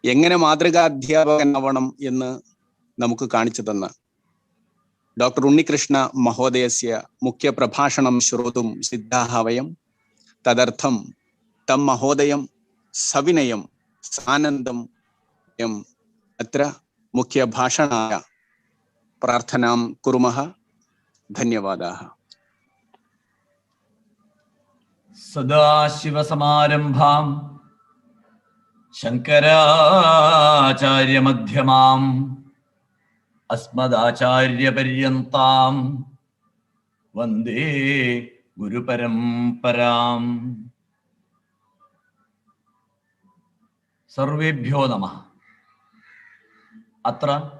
എങ്ങനെ മാതൃകാധ്യാപകനാവണം എന്ന് നമുക്ക് കാണിച്ചു തന്ന ഡോക്ടർ ഉണ്ണികൃഷ്ണ മഹോദയസ്യ മുഖ്യ പ്രഭാഷണം ശ്രോതും സിദ്ധാഹ വയം തദർത്ഥം തം മഹോദയം സവിനയം സാനന്ദം അത്ര മുഖ്യ ഭാഷണായ പ്രാർത്ഥനാം കുർമഃ. ധന്യവാദാः. സദാശിവസമാരംഭാം ശങ്കരാചാര്യമധ്യമാം അസ്മദാചാര്യപര്യന്താം വന്ദേ ഗുരുപരംപരാം. സർവേഭ്യോ നമഃ. അത്ര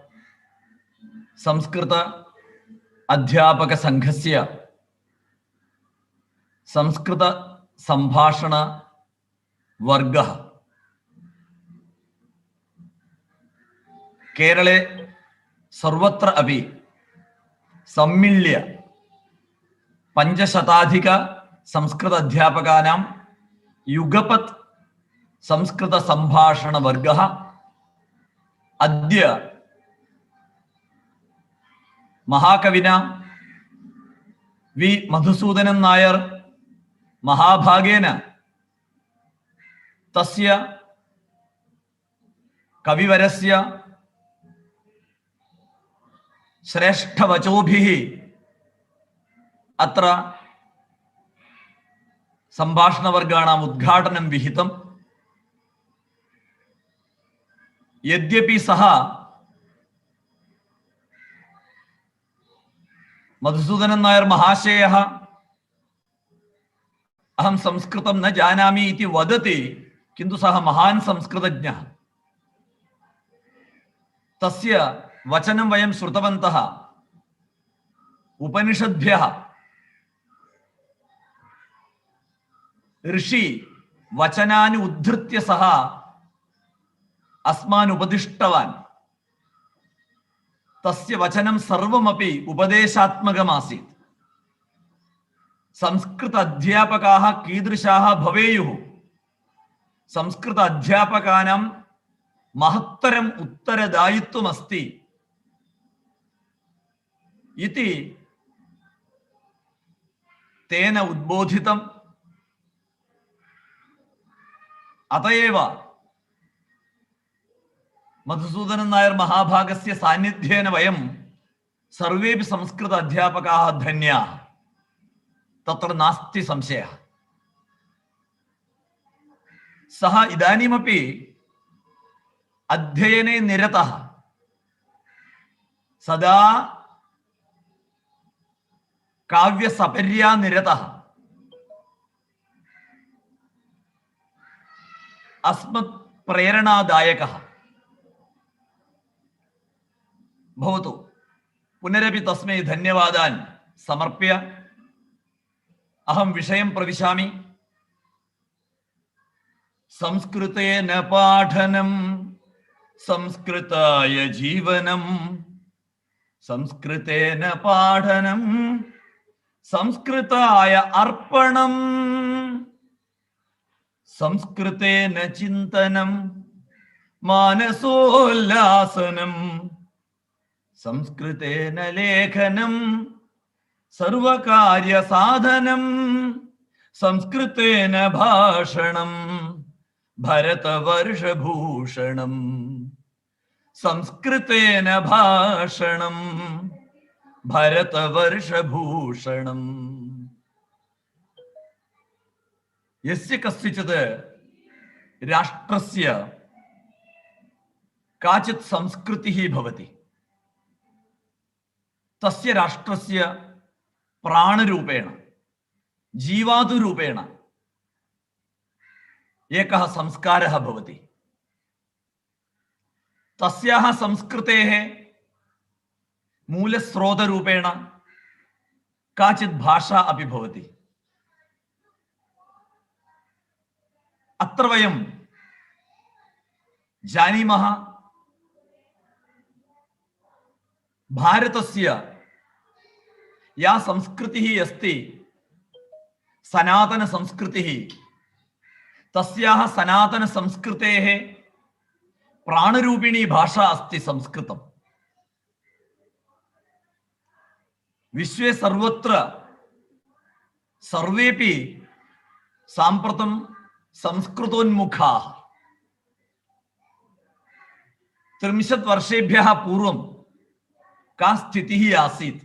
സംസ്കൃത അധ്യാപക സംഘസ്യ സംസ്കൃത സംഭാഷണ വർഗഃ കേരളെ സർവത്ര അപി സമ്മില്യ 500 സംസ്കൃത അധ്യാപകാനാം യുഗപത് സംസ്കൃത സംഭാഷണ വർഗഃ അദ്യ മഹാകവിന വി മധുസൂദനൻ നായർ മഹാഭാഗേന തസ്യ കവിവരസ്യ ശ്രേഷ്ഠവചോഭിः അത്ര സംഭാഷണവർഗാണാം ഉദ്ഘാടനം വിഹിതം. യദ്യപി സഹ മധുസൂദനൻ നായർ മഹാശയः അഹം സംസ്കൃതം ന ജാനാമി ഇതി വദതി, കിന്തു സഹ മഹാൻ സംസ്കൃതജ്ഞഃ. തസ്യ വചനം വയം ശ്രുതവന്തഃ. ഉപനിഷദ്ഭ്യഃ ഋഷി വചനാനി ഉദ്ധൃത്യ സഹ അസ്മാൻ ഉപദിഷ്ടവാൻ. തസ്യ വചനം സർവമപി ഉപദേശാത്മകമാസീത്. സംസ്കൃത അധ്യാപകാः കീദൃശാः ഭവേയുः. സംസ്കൃത അധ്യാപകാനാം മഹത്തരം ഉത്തരദായിത്വമസ്തി ഇതി തേന ഉദ്ബോധിതം. അതയേവ മധുസൂദനൻ നായർ മഹാഭാഗസ്യ സാന്നിധ്യേന വയം സർവേപി സംസ്കൃത അധ്യാപകാः ധന്യാः. തത്ര നാസ്തി സംശയः. സഹ ഇദാനീമപി അധ്യയനെ നിരതഃ. സദാ കാവ്യസപര്യാ നിരതഃ. അസ്മത് പ്രേരണാദായകः ഭവതു. പുനരപി തസ്മൈ ധന്യവാദാൻ സമർപ്യ അഹം വിഷയം പ്രവിശാമി. സംസ്കൃതേന പാഠനം സംസ്കൃതായ ജീവനം. സംസ്കൃതേന പാഠനം സംസ്കൃതായ അർപ്പണം. സംസ്കൃതേന ചിന്തനം മാനസോല്ലാസനം. സംസ്കൃതേന ലേഖനം സർവകാര്യ സാധനം. സംസ്കൃതേന ഭാഷണം ഭരതവർഷഭൂഷണം. സംസ്കൃതേന ഭാഷണം ഭരതവർഷഭൂഷണം. യസ്യ കസ്യചിത് രാഷ്ട്രസ്യ കാചിത് സംസ്കൃതിഃ ഭവതി. തസ്യ രാഷ്ട്രസ്യ പ്രാണരൂപേണ ജീവാതുരൂപേണ ഏകഃ സംസ്കാരः ഭവതി. തസ്യാഹ സംസ്കൃതേः മൂലസ്രോതരൂപേണ കാചിത് ഭാഷ അപി ഭവതി. അത്ര വയം ജാനീമഃ ഭാരതസ്യ യാ സംസ്കൃതിഃ അസ്തി സനാതന സംസ്കൃതിഃ. തസ്യാഹ സനാതന സംസ്കൃതേः प्राणरूपिणी भाषा अस्ति संस्कृतम्। विश्वे सर्वत्र सर्वेपि साम्प्रतं संस्कृतोन्मुखाः। 30 वर्षेभ्यः पूर्वं का स्थितिः आसीत्?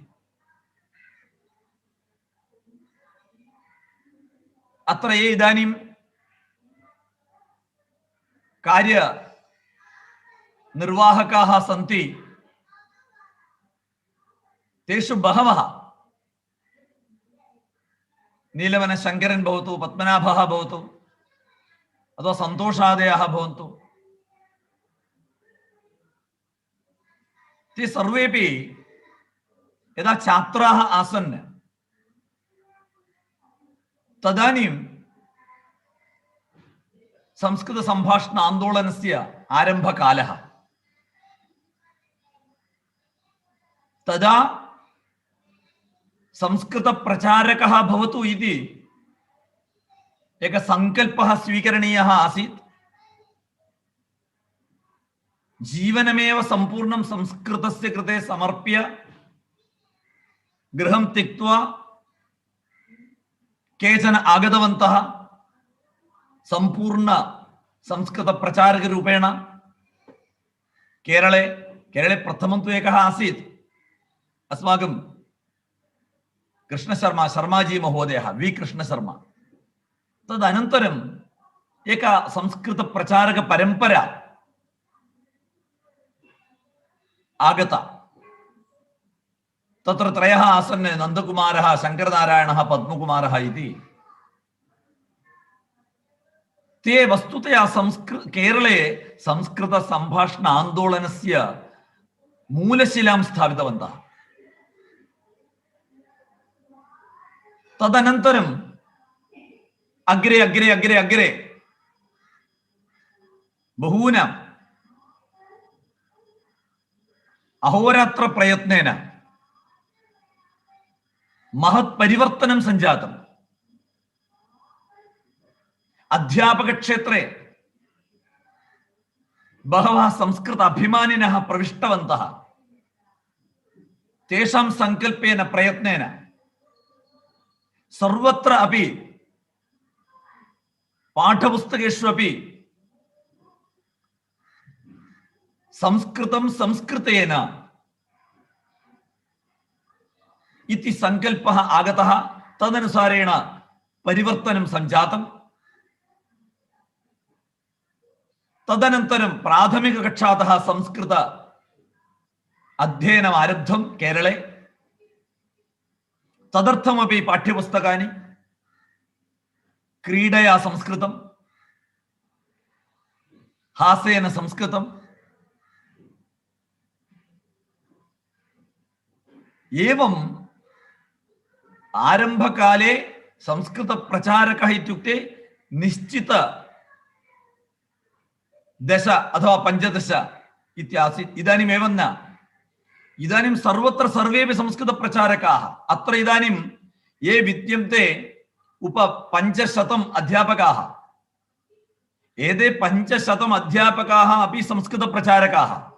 अत्र ये इदानीं कार्यनिर्वाहकाः सन्ति तेषु बहवः, नीलवनशङ्करन् भवतु, पद्मनाभः भवतु, अथवा सन्तोषादयः भवन्तु, ते सर्वेपि यदा छात्राः आसन् तदानीं संस्कृतसम्भाषण आन्दोलनस्य आरम्भकालः। तदा संस्कृतप्रचारकः भवतु इति एकः सङ्कल्पः स्वीकरणीयः आसीत्। जीवनमेव सम्पूर्णं संस्कृतस्य कृते समर्प्य गृहं त्यक्त्वा केचन आगतवन्तः सम्पूर्ण संस्कृतप्रचारकरूपेण। केरले प्रथमं तु एकः आसीत् अस्माकं शर्माजी महोदयः, वी कृष्णशर्मा। तदनन्तरम् एका संस्कृतप्रचारकपरम्परा आगता। तत्र त्रयः आसन्, नन्दकुमारः, शङ्करनारायणः, पद्मकुमारः इति। ते वस्तुतया केरळे संस्कृतसम्भाषण आन्दोलनस्य मूलशिलां स्थापितवन्तः। तदनन्तरम् अग्रे अग्रे अग्रे अग्रे बहूनां अहोरात्र प्रयत्नेन महत् परिवर्तनं सञ्जातम्। अध्यापकक्षेत्रे बहवः संस्कृत अभिमानिनः प्रविष्टवन्तः। तेषां सङ्कल्पेन प्रयत्नेन सर्वत्र अपि पाठपुस्तकेषु अपि संस्कृतं संस्कृतेन इति सङ्कल्पः आगतः। तदनुसारेण परिवर्तनं सञ्जातम्। तदनन्तरं प्राथमिककक्षातः संस्कृत अध्ययनम् आरब्धं केरळे। तदर्थमपि पाठ्यपुस्तकानि, क्रीडया संस्कृतं, हास्येन संस्कृतम्, एवम् आरम्भकाले संस्कृतप्रचारकः इत्युक्ते निश्चित 10 अथवा 15 इत्यासीत्। इदानीमेवं न। इदानीं सर्वत्र सर्वेपि संस्कृतप्रचारकाः। अत्र इदानीं ये विद्यन्ते 500 अध्यापकाः, एते 500 अध्यापकाः अपि संस्कृतप्रचारकाः।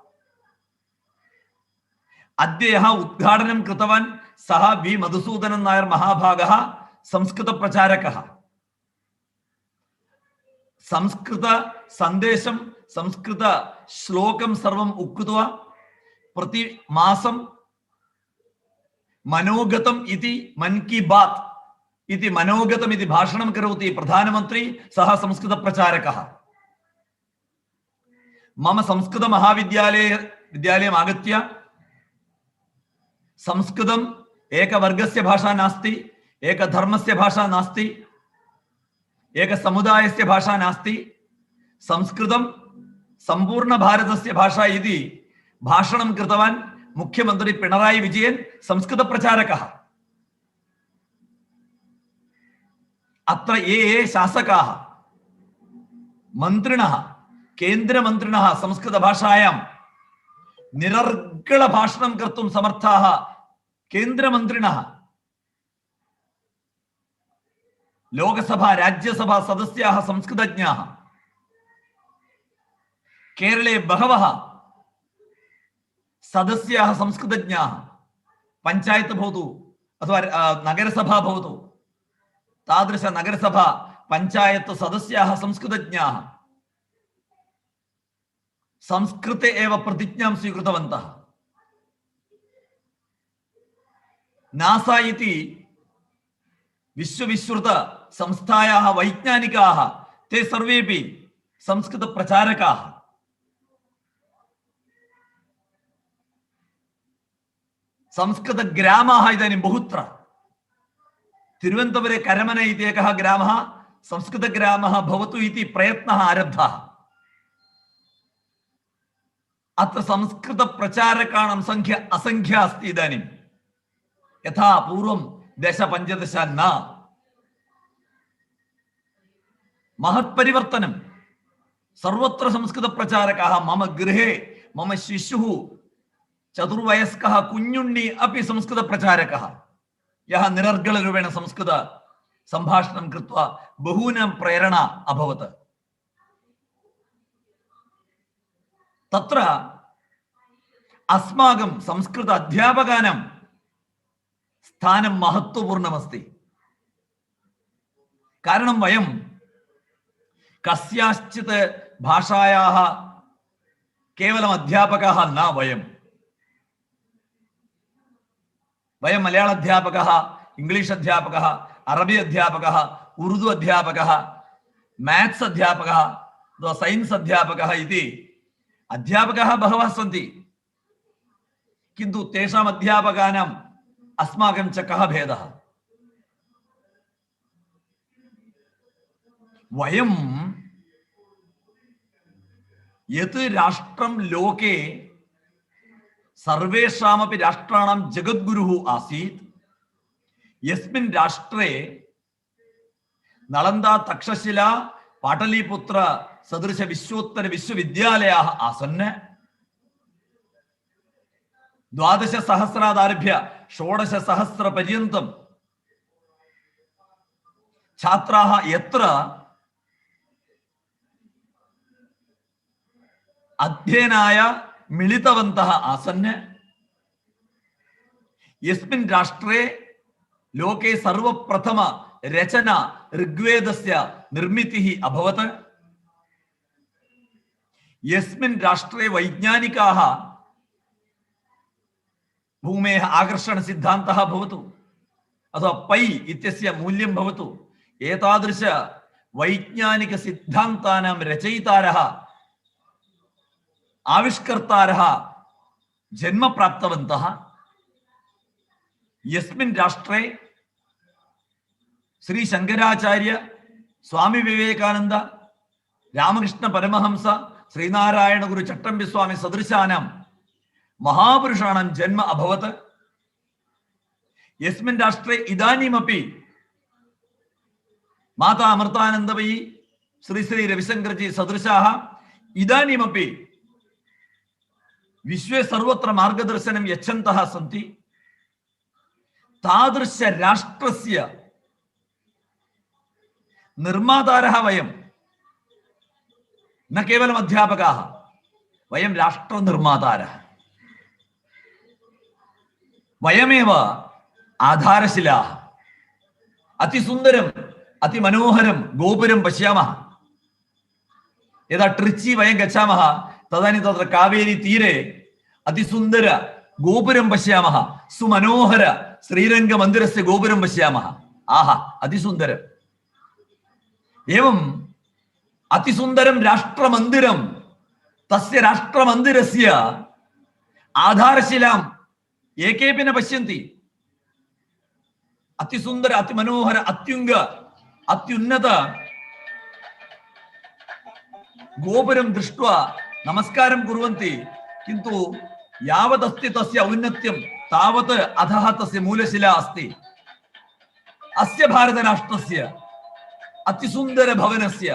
अद्य यः उद्घाटनं कृतवान् सः वि मधुसूदनन् नायर् महाभागः संस्कृतप्रचारकः। संस्कृत सन्देशं, संस्कृत श्लोकं सर्वम् उक्त्वा प्रतिमासं मनोगतम् इति मन की बात इति मनोगतम् इति भाषणं करोति प्रधानमन्त्री, सः संस्कृतप्रचारकः। मम संस्कृतमहाविद्यालयम् आगत्य संस्कृतम् एकवर्गस्य भाषा नास्ति, एकधर्मस्य भाषा नास्ति, एकसमुदायस्य भाषा नास्ति, संस्कृतं सम्पूर्ण भारतस्य भाषा इति भाषणं कृतवान् मुख्यमन्त्री पिणराई विजयन्, संस्कृतप्रचारकः। अत्र ये शासकाः, मन्त्रिणः, केन्द्रमन्त्रिणः संस्कृतभाषायां निरर्गलभाषणं कर्तुं समर्थाः केन्द्रमन्त्रिणः, लोकसभा राज्यसभा सदस्याः संस्कृतज्ञाः, केरले बहवः सदस्याः संस्कृतज्ञाः, पञ्चायत् भवतु अथवा नगरसभा भवतु, तादृश नगरसभा पञ्चायत् सदस्याः संस्कृतज्ञाः संस्कृते एव प्रतिज्ञां स्वीकृतवन्तः। नासा इति विश्वविश्रुत संस्थायाः वैज्ञानिकाः ते सर्वेपि संस्कृतप्रचारकाः। संस्कृतग्रामाः इदानीं बहुत्र, तिरुवनन्तपुरे करमने इति एकः ग्रामः संस्कृतग्रामः भवतु इति प्रयत्नः आरब्धः। अत्र संस्कृतप्रचारकाणां संख्या असंख्या अस्ति। इदानीं यथा पूर्वं 10-15 न, महत्परिवर्तनं। सर्वत्र संस्कृतप्रचारकाः। मम गृहे मम शिशुः चतुर्वयस्कः कुञ्जुण्णि अपि संस्कृतप्रचारकः, यः निरर्गलरूपेण संस्कृत सम्भाषणं कृत्वा बहूनां प्रेरणा अभवत्। तत्र अस्माकं संस्कृत अध्यापकानां स्थानं महत्त्वपूर्णमस्ति। कारणं वयं कस्याश्चित् भाषायाः केवलम् अध्यापकाः न। वयं मलयाळ अध्यापकः, इंग्लिश अध्यापकः, अरबी अध्यापकः, उर्दू अध्यापकः, मैथ्स अध्यापकः, सैन्स् अध्यापकः इति अध्यापकाः बहवः सन्ति। किन्तु तेषाम् अध्यापकानाम् अस्माकं च कः भेदः? वयं यत् राष्ट्रं लोके सर्वेषामपि राष्ट्राणां जगद्गुरुः आसीत्, यस्मिन् राष्ट्रे नलन्दा, तक्षशिला, पाटलीपुत्र सदृश विश्वोत्तर विश्वविद्यालयाः आसन्, 12,000 16,000 पर्यन्तं छात्राः यत्र अध्ययनाय मिलितवन्तः आसन्, यस्मिन् राष्ट्रे लोके सर्वप्रथम रचना ऋग्वेदस्य निर्मितिः अभवत्, यस्मिन् राष्ट्रे वैज्ञानिकाः भूमेः आकर्षण सिद्धान्तः भवतु अथवा पै इत्यस्य मूल्यं भवतु, एतादृश वैज्ञानिक सिद्धान्तानां रचयितारः आविष्कर्तारः जन्म प्राप्तवन्तः, यस्मिन् राष्ट्रे श्री शंकराचार्य, स्वामी विवेकानंद, रामकृष्ण परमहंस, श्रीनारायण गुरु चट्टंबि स्वामी सदृशानां महापुरुषाणां जन्म अभवत्, यस्मिन् राष्ट्रे इदानीमपि माता अमृतानंदमयी, श्री श्री रविशंकरजी सदृशाः इदानीमपि विश्वे सर्वत्र मार्गदर्शनं यच्छन्तः सन्ति। तादृश राष्ट्रस्य निर्मातारः वयं, न केवलम् अध्यापकाः, वयं राष्ट्रनिर्मातारः। वयमेव आधारशिलाः। अतिसुन्दरम् अतिमनोहरं गोपुरं पश्यामः। यदा ट्रिची वयं गच्छामः तदानीं तत्र कावेरी तीरे अतिसुन्दर गोपुरं पश्यामः। सुमनोहर श्रीरङ्गमन्दिरस्य गोपुरं पश्यामः। आहा, अतिसुन्दरम्। एवम् अतिसुन्दरं राष्ट्रमन्दिरं, तस्य राष्ट्रमन्दिरस्य आधारशिलां एकेपि न पश्यन्ति। अतिसुन्दर अतिमनोहर अत्युङ्ग अत्युन्नत गोपुरं दृष्ट्वा नमस्कारं कुर्वन्ति, किन्तु यावदस्ति तस्य औन्नत्यं तावत् अधः तस्य मूलशिला अस्ति। अस्य भारतराष्ट्रस्य अतिसुन्दर भवनस्य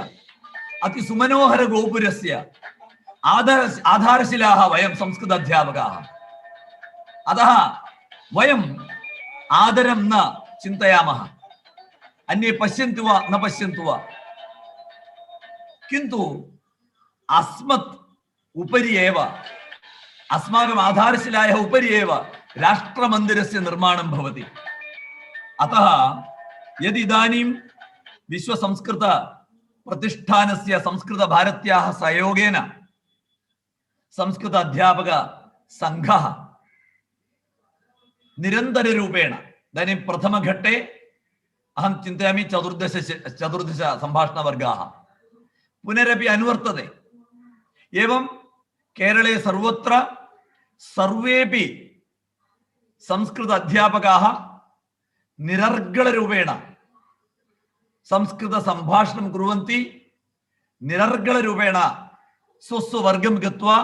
अतिसुमनोहर गोपुरस्य आधारशिलाः वयं संस्कृत अध्यापकाः। अतः वयम् आदरं न चिन्तयामः, अन्ये पश्यन्तु वा न पश्यन्तु वा, किन्तु अस्मत् उपरि एव अस्माकम् आधारशिलायाः उपरि एव राष्ट्रमन्दिरस्य निर्माणं भवति। अतः यदि इदानीं विश्वसंस्कृतप्रतिष्ठानस्य संस्कृतभारत्याः सहयोगेन संस्कृत अध्यापक संघः निरन्तररूपेण इदानीं प्रथमघट्टे अहं चिन्तयामि 14 सम्भाषणवर्गाः पुनरपि अनुवर्तते। एवं केरळे सर्वत्र सर्वेपि संस्कृत अध्यापकाः निरर्गलरूपेण संस्कृत संभाषणं कुर्वन्ति। निरर्गलरूपेण स्वस्ववर्गं गत्वा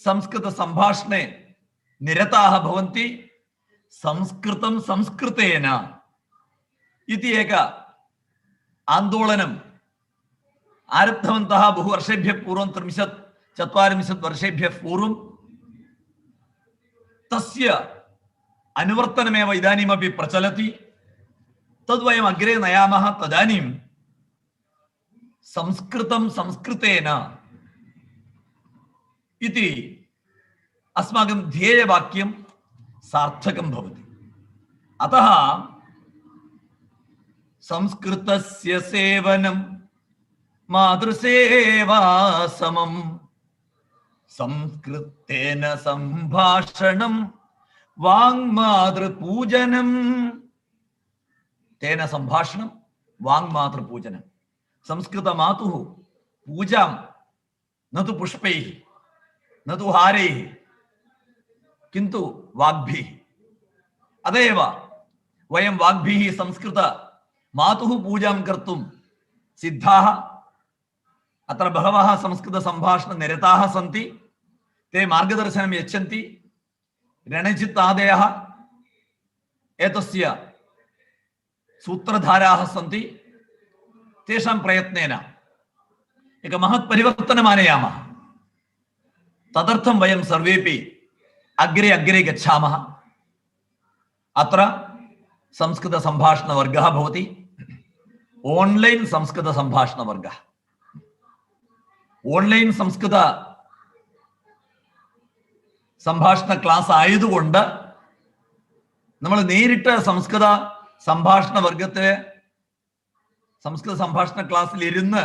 संस्कृत संभाषणे निरताः भवन्ति। संस्कृतं संस्कृतेन इति एक आन्दोलनम् आरब्धवन्तः बहु वर्षेभ्यः पूर्वं 30-40 वर्षेभ्यः पूर्वं। तस्य अनुवर्तनमेव इदानीमपि प्रचलति। तद्वयम् अग्रे नयामः तदानीं संस्कृतं संस्कृतेन इति अस्माकं ध्येयवाक्यं सार्थकं भवति। अतः संस्कृतस्य सेवनं मातृसेवा समं संस्कृतेन संभाषणं वाङ्मातृपूजनं। तेन संभाषणं वाङ्मातृपूजनं। संस्कृतमातुः पूजां न तु पुष्पैः न तु हारैः किन्तु वाग्भिः। अत एव वयं वाग्भिः संस्कृत मातुः पूजां कर्तुं सिद्धाः। अत्र बहवः संस्कृत संभाषणनिरताः सन्ति। ते मार्गदर्शनं यच्छन्ति। रणजित् आदयः एतस्य सूत्रधाराः सन्ति। तेषां प्रयत्नेन एक महत् परिवर्तनम् आनयामः। तदर्थं वयं सर्वेपि अग्रे अग्रे गच्छामः। अत्र संस्कृत संभाषणवर्गः भवति। ओन्लैन् संस्कृत संभाषणवर्गः। ഓൺലൈൻ സംസ്കൃത സംഭാഷണ ക്ലാസ് ആയതുകൊണ്ട് നമ്മൾ നേരിട്ട് സംസ്കൃത സംഭാഷണ വർഗത്തെ സംസ്കൃത സംഭാഷണ ക്ലാസ്സിൽ ഇരുന്ന്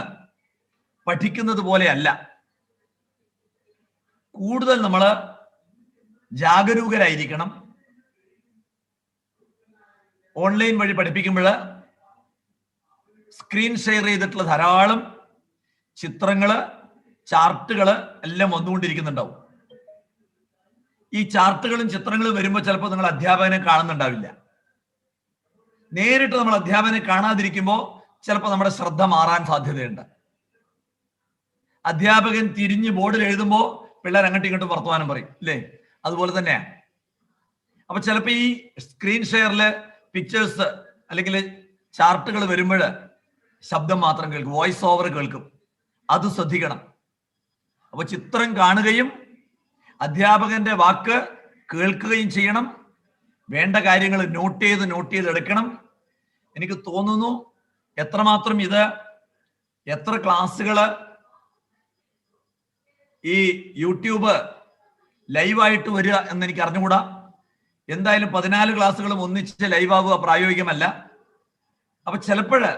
പഠിക്കുന്നത് പോലെയല്ല. കൂടുതൽ നമ്മൾ ജാഗരൂകരായിരിക്കണം. ഓൺലൈൻ വഴി പഠിപ്പിക്കുമ്പോൾ സ്ക്രീൻ ഷെയർ ചെയ്തിട്ടുള്ള ധാരാളം ചിത്രങ്ങള് ചാർട്ടുകള് എല്ലാം വന്നുകൊണ്ടിരിക്കുന്നുണ്ടാവും. ഈ ചാർട്ടുകളും ചിത്രങ്ങളും വരുമ്പോൾ ചിലപ്പോൾ നിങ്ങൾ അധ്യാപകനെ കാണുന്നുണ്ടാവില്ല. നേരിട്ട് നമ്മൾ അധ്യാപകനെ കാണാതിരിക്കുമ്പോൾ ചിലപ്പോൾ നമ്മുടെ ശ്രദ്ധ മാറാൻ സാധ്യതയുണ്ട്. അധ്യാപകൻ തിരിഞ്ഞ് ബോർഡിൽ എഴുതുമ്പോൾ പിള്ളേർ അങ്ങോട്ടും ഇങ്ങോട്ടും വർത്തമാനം പറയും, ഇല്ലേ? അതുപോലെ തന്നെയാണ്. അപ്പൊ ചിലപ്പോൾ ഈ സ്ക്രീൻ ഷെയറില് പിക്ചേഴ്സ് അല്ലെങ്കിൽ ചാർട്ടുകൾ വരുമ്പോൾ ശബ്ദം മാത്രം കേൾക്കും, വോയിസ് ഓവർ കേൾക്കും. അത് ശ്രദ്ധിക്കണം. അപ്പൊ ചിത്രം കാണുകയും അധ്യാപകന്റെ വാക്ക് കേൾക്കുകയും ചെയ്യണം. വേണ്ട കാര്യങ്ങൾ നോട്ട് ചെയ്ത് എടുക്കണം. എനിക്ക് തോന്നുന്നു എത്രമാത്രം എത്ര ക്ലാസ്സുകള് ഈ യൂട്യൂബ് ലൈവായിട്ട് വരിക എന്ന് എനിക്ക് അറിഞ്ഞുകൂടാ. എന്തായാലും 14 ക്ലാസ്സുകളും ഒന്നിച്ച് ലൈവ് ആവുക പ്രായോഗികമല്ല. അപ്പൊ ചിലപ്പോഴ്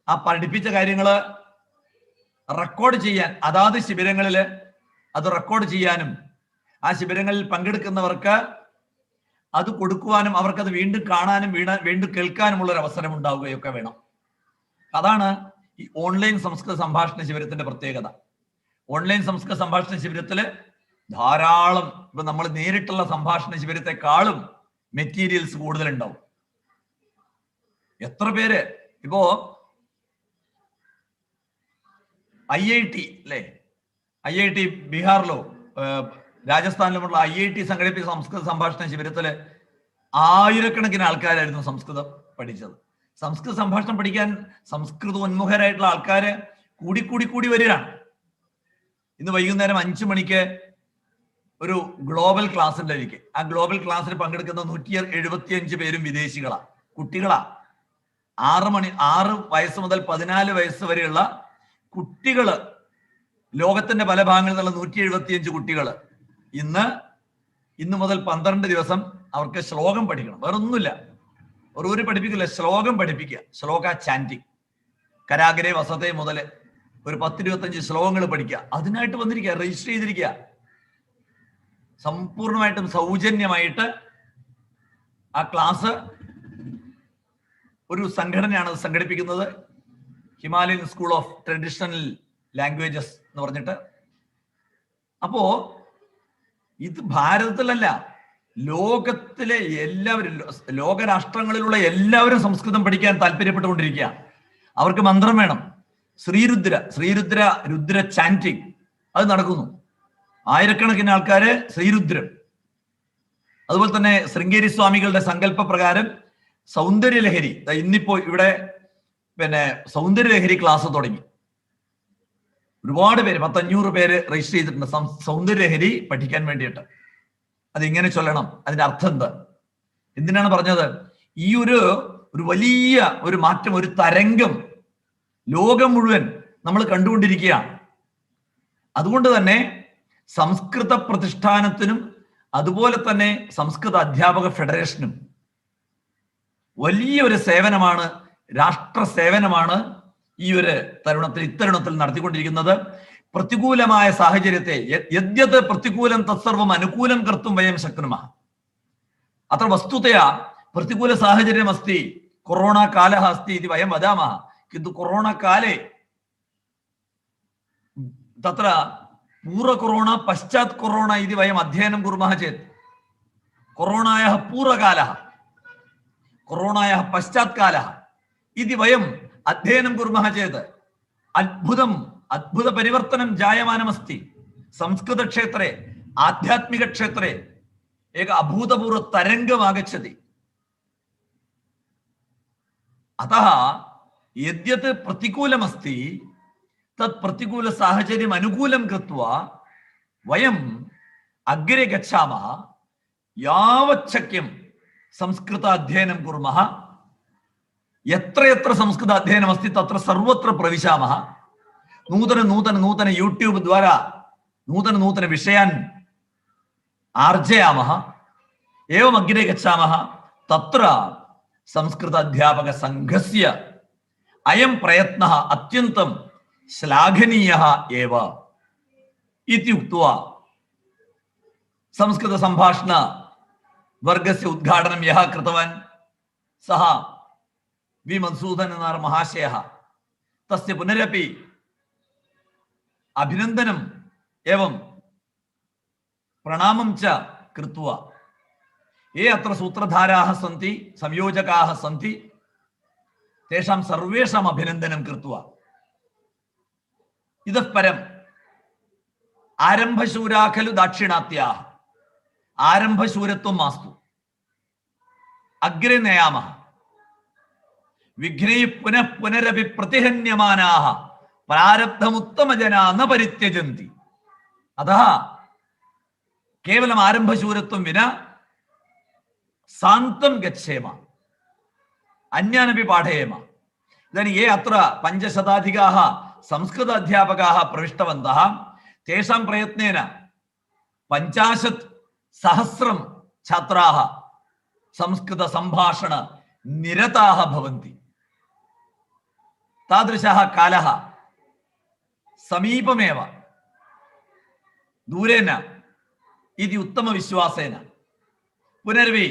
ആ പഠിപ്പിച്ച കാര്യങ്ങള് റെക്കോർഡ് ചെയ്യാൻ അതാത് ശിബിരങ്ങളിൽ അത് റെക്കോർഡ് ചെയ്യാനും ആ ശിബിരങ്ങളിൽ പങ്കെടുക്കുന്നവർക്ക് അത് കൊടുക്കുവാനും അവർക്കത് വീണ്ടും കാണാനും വീണ്ടും കേൾക്കാനുമുള്ള ഒരു അവസരം ഉണ്ടാവുകയൊക്കെ വേണം. അതാണ് ഈ ഓൺലൈൻ സംസ്കൃത സംഭാഷണ ശിബിരത്തിന്റെ പ്രത്യേകത. ഓൺലൈൻ സംസ്കൃത സംഭാഷണ ശിബിരത്തില് ധാരാളം ഇപ്പൊ നമ്മൾ നേരിട്ടുള്ള സംഭാഷണ ശിബിരത്തെക്കാളും മെറ്റീരിയൽസ് കൂടുതലുണ്ടാവും. എത്ര പേര് ഇപ്പോ IIT അല്ലെ, IIT ബീഹാറിലോ രാജസ്ഥാനിലുമുള്ള IIT സംഘടിപ്പിച്ച സംസ്കൃത സംഭാഷണ ശിബിരത്തില് ആയിരക്കണക്കിന് ആൾക്കാരായിരുന്നു സംസ്കൃതം പഠിച്ചത്. സംസ്കൃത സംഭാഷണം പഠിക്കാൻ സംസ്കൃതോന്മുഖരായിട്ടുള്ള ആൾക്കാര് കൂടി വരികയാണ്. ഇന്ന് വൈകുന്നേരം 5 മണിക്ക് ഒരു ഗ്ലോബൽ ക്ലാസ് ഉണ്ടായിരിക്കും. ആ ഗ്ലോബൽ ക്ലാസ്സിൽ പങ്കെടുക്കുന്ന 175 പേരും വിദേശികളാ, കുട്ടികളാ. 6 വയസ്സ് മുതൽ 14 വയസ്സ് വരെയുള്ള കുട്ടികള് ലോകത്തിന്റെ പല ഭാഗങ്ങളിൽ നിന്നുള്ള 175 കുട്ടികൾ ഇന്ന് മുതൽ 12 ദിവസം അവർക്ക് ശ്ലോകം പഠിക്കണം. വേറൊന്നുമില്ല, ഒരു പഠിപ്പിക്കില്ല, ശ്ലോകം പഠിപ്പിക്കുക. ശ്ലോക ചാൻറ്റിങ്, കരാഗ്രേ വസത്തെ മുതൽ ഒരു 10-25 ശ്ലോകങ്ങൾ പഠിക്കുക. അതിനായിട്ട് വന്നിരിക്കുക, രജിസ്റ്റർ ചെയ്തിരിക്കുക. സമ്പൂർണമായിട്ടും സൗജന്യമായിട്ട് ആ ക്ലാസ് ഒരു സംഘടനയാണ് സംഘടിപ്പിക്കുന്നത്, Himalayan school of traditional languages എന്ന് പറഞ്ഞിട്ട്. അപ്പോ ഇത് ഭാരതത്തിലല്ല, ലോകത്തിലെ എല്ലാവരും, ലോകരാഷ്ട്രങ്ങളിലുള്ള എല്ലാവരും സംസ്കൃതം പഠിക്കാൻ താല്പര്യപ്പെട്ടുകൊണ്ടിരിക്കുക. അവർക്ക് മന്ത്രം വേണം. രുദ്ര ചാൻറ്റിങ് അത് നടക്കുന്നു. ആയിരക്കണക്കിന് ആൾക്കാര് ശ്രീരുദ്രം. അതുപോലെ തന്നെ ശൃംഗേരി സ്വാമികളുടെ സങ്കല്പ പ്രകാരം സൗന്ദര്യലഹരി, ഇന്നിപ്പോ ഇവിടെ സൗന്ദര്യലഹരി ക്ലാസ് തുടങ്ങി. ഒരുപാട് പേര്, 500 പേര് രജിസ്റ്റർ ചെയ്തിട്ടുണ്ട് സൗന്ദര്യലഹരി പഠിക്കാൻ വേണ്ടിയിട്ട്. അതിങ്ങനെ ചൊല്ലണം, അതിന്റെ അർത്ഥം എന്താ, എന്തിനാണ് പറഞ്ഞത്? ഈ ഒരു വലിയ ഒരു മാറ്റം, ഒരു തരംഗം ലോകം മുഴുവൻ നമ്മൾ കണ്ടുകൊണ്ടിരിക്കുകയാണ്. അതുകൊണ്ട് തന്നെ സംസ്കൃത പ്രതിഷ്ഠാനത്തിനും അതുപോലെ തന്നെ സംസ്കൃത അധ്യാപക ഫെഡറേഷനും വലിയൊരു സേവനമാണ്, രാഷ്ട്ര സേവനമാണ് ഈ ഒരു ഇത്തരുണത്തിൽ നടത്തിക്കൊണ്ടിരിക്കുന്നത്. പ്രതികൂലമായ സാഹചര്യത്തെ യദ്യത് പ്രതികൂലം തത്സർവം അനുകൂലം കർത്തും വയം ശക്നുമഃ. അത്ര വസ്തുതയാ പ്രതികൂല സാഹചര്യം അസ്തി, കൊറോണ കാലഃ അസ്തി ഇതി വയം വദാമഃ. കിന്തു കൊറോണ കാലേ തത്ര പൂർവ കൊറോണ പശ്ചാത് കൊറോണ ഇതി വയം അധ്യയനം കുർമഃ ചേത് കൊറോണായഃ പൂർവകാലഃ കൊറോണായഃ പശ്ചാത് കാലഃ ഇതി വയം അധ്യയനം കുർമഃ ചേത് അദ്ഭുത പരിവർത്തനം ജായമാനമസ്തി സംസ്കൃത ക്ഷേത്രേ ആധ്യാത്മിക ക്ഷേത്രേ ഏക അഭൂതപൂർവ തരംഗം ആഗച്ഛതി. അതഃ യദ്യത് പ്രതികൂലമസ്തി തത് പ്രതികൂല സാഹചര്യം അനുകൂലം കൃത്വാ വയം അഗ്രേ ഗച്ഛാമഃ യാവത് ശക്യം സംസ്കൃത അധ്യയനം കുർമഃ. എത്രയെത്ര സംസ്കൃത അധ്യയനം അസ്തി തത്ര സർവത്ര പ്രവിശാമഃ. നൂതന യൂട്യൂബ് ദ്വാരാ നൂതന വിഷയാൻ ആർജയാമഃ. ഏവം അഗ്രേ ഗച്ഛാമഃ. തത്ര സംസ്കൃത അധ്യാപക സംഘസ്യ അയം പ്രയത്നഃ അത്യന്തം ശ്ലാഘനീയഃ ഏവ ഇതി ഉക്ത്വാ സംസ്കൃത സംഭാഷണ വർഗസ്യ ഉദ്ഘാടനം യഃ കൃതവാൻ സഹ വി മധുസൂദൻ നായർ മഹാശയഃ. തസ്യ പുനരപി അഭിനന്ദനം ഏവം പ്രണാമം ച കൃത്വാ ये अत्र सूत्रधाराः सन्ति, संयोजकाः सन्ति, तेषां सर्वेषाम् अभिनन्दनं कृत्वा इतः परम् आरम्भशूरा खलु दाक्षिणात्याः. आरम्भशूरत्वं मास्तु, अग्रे नयामः. विघ्नैः पुनः पुनरपि प्रतिहन्यमानाः प्रारब्धमुत्तमजना न परित्यजन्ति. अतः केवलम् आरम्भशूरत्वं विना शान्तं गच्छेम, अन्यानपि पाठयेम. इदानीं ये अत्र 500 संस्कृत अध्यापकाः प्रविष्टवन्तः, तेषां प्रयत्नेन 50,000 छात्राः संस्कृत संभाषण निरताः भवन्ति. तादृशः कालः समीपमेव, दूरे न इति उत्तमविश्वासेन पुनर्वि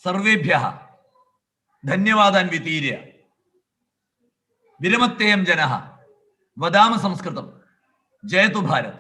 सर्वेभ्यः धन्यवादान् वितीर्य विरमत्ययं जनः वदाम संस्कृतं. जयतु भारत.